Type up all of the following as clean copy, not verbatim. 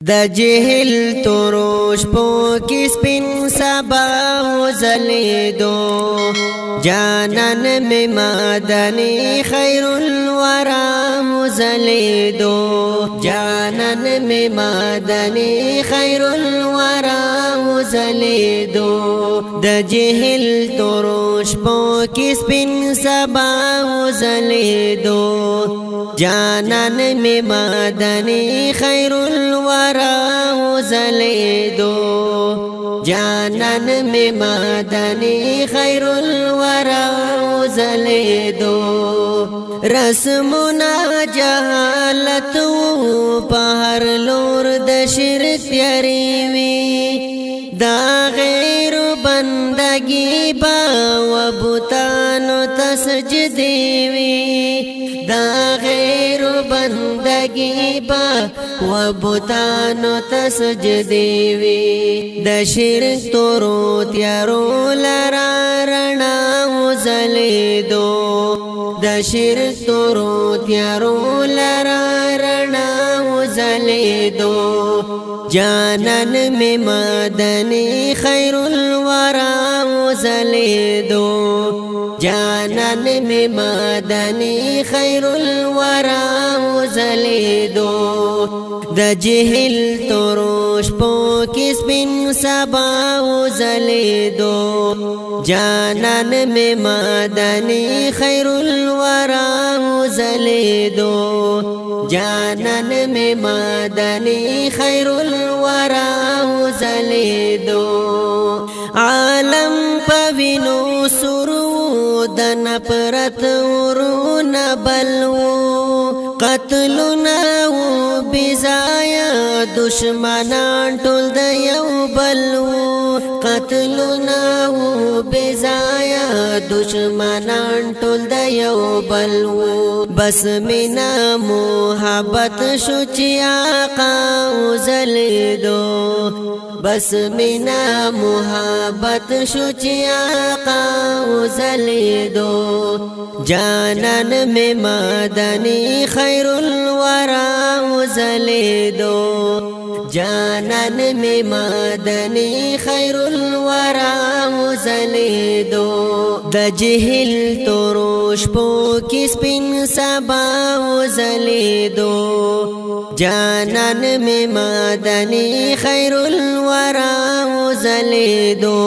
د جهل تروش پو کس پن سبا وزلیدو جانن میں مادنی خیر الورا وزلیدو جانن میں مادنی خیر الورا وزلیدو د جهل تروش پو کس پن سبا وزلیدو جانن میں مادنی خیر الورا وزلیدو جانن میں مادنی خیر الورا وزلیدو رسمنا جہالت پہر لور د شرک تیاری وی دا غیر بندگی با و بوتانو تسجدی وی دا غیر بندگی با و بوتانو تسجدی وی د شرک تورو تیارو لرا رنا وزلیدو د شرک تورو تیارو لرا رنا وزلیدو جانن میں مادنی خیر الورا وزلیدو جانن میں مادنی خیر الورا وزلیدو د جهل تروش پو کس بن سبا وزلیدو جانن میں مادنی خیر الورا وزلیدو جانن میں مادنی خیر الورا وزلیدو عالم پوینو سرو دن پرت ورون بلو قتلنا و بزایا دشمنان ټول د یو بلو قتلنا و بزایا دشمنان ټول د یو بلو بس مینا محبت شو چې آقا وزلیدو بس مینا محبت شو چې آقا وزلیدو جانن میں مادنی خیر الورا وزلیدو جانن میں مادنی خیر الورا وزلیدو د جهل تروش پو کس پن سبا وزلیدو جانن میں مادنی خیر الورا وزلیدو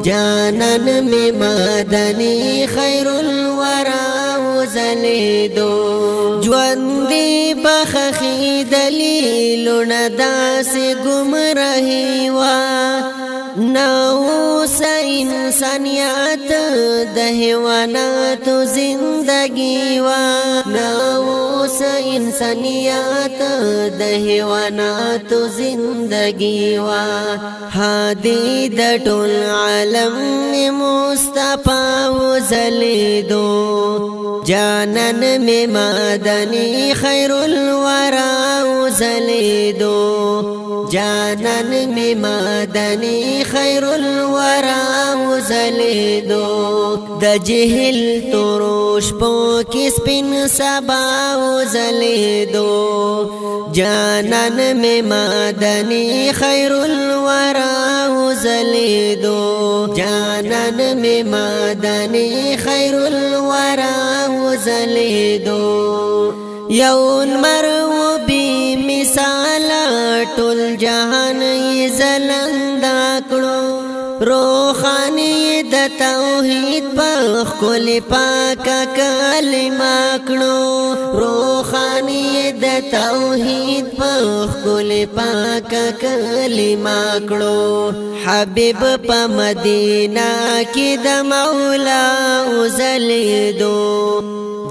جانن میں مادنی خیر الورا وزلیدو ژوندی بخخی دلیلونه داسې ګمراهي وا نو سا انسانیت د حیواناتو زندگی وا نو سا انسانیت د حیواناتو زندگی وا هادی د ټول عالم مصطفی وزلیدو جانن میں مادنی خیر الورا وزلیدو جانن میں مادنی خیر الورا وزلیدو د جهل تروش پو کس پن سبا وزلیدو جانن میں مادنی خیر الورا وزلیدو جانن میں مادنی خیر الورا وزلیدو یون مرو بی مثال ټول جهان یې زلندا کړو روحانی د توحید په خپل پاک کلمه کړو روحانی د توحید په خپل پاک کلمه کړو حبیب په مدینه کې د مولا وزلیدو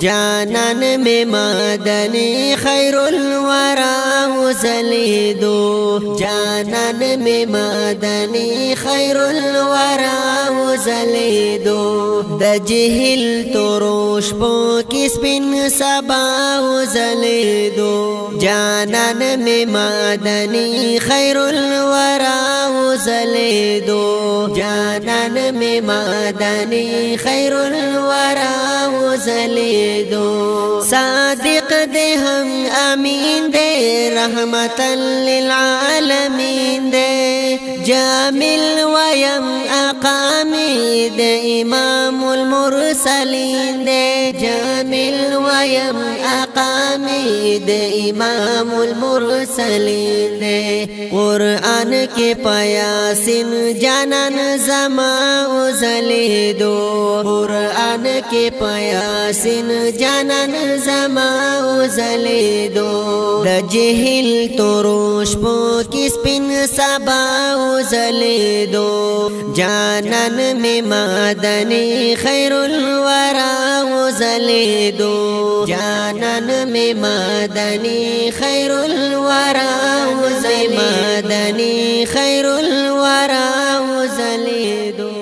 جانن میں مادنی خیر الورا وزلیدو جانن میں مادنی خیر الورا وزلیدو د جهل تروش پو کس بن سبا وزلیدو جانن میں مادنی خیر الورا وزلیدو جانن میں مادنی خیر الورا وزلیدو صادق دے ہم امین دے رحمتا للعالمین دے جامل ویم اقامی دے امام المرسلین دے جامل ویم اقامی دے امام المرسلین دے قرآن کے پیاسن جانن زما ازلی دو قرآن کے پیاسن جانن زما ازلی دو دا جہل تروش پو کس پن سبا ازلی دو جانن میں مادنی خیر الورا ازلی دو جانن میں مادنی خیر الورا ازلی مادنی خیر الورا ازلی دو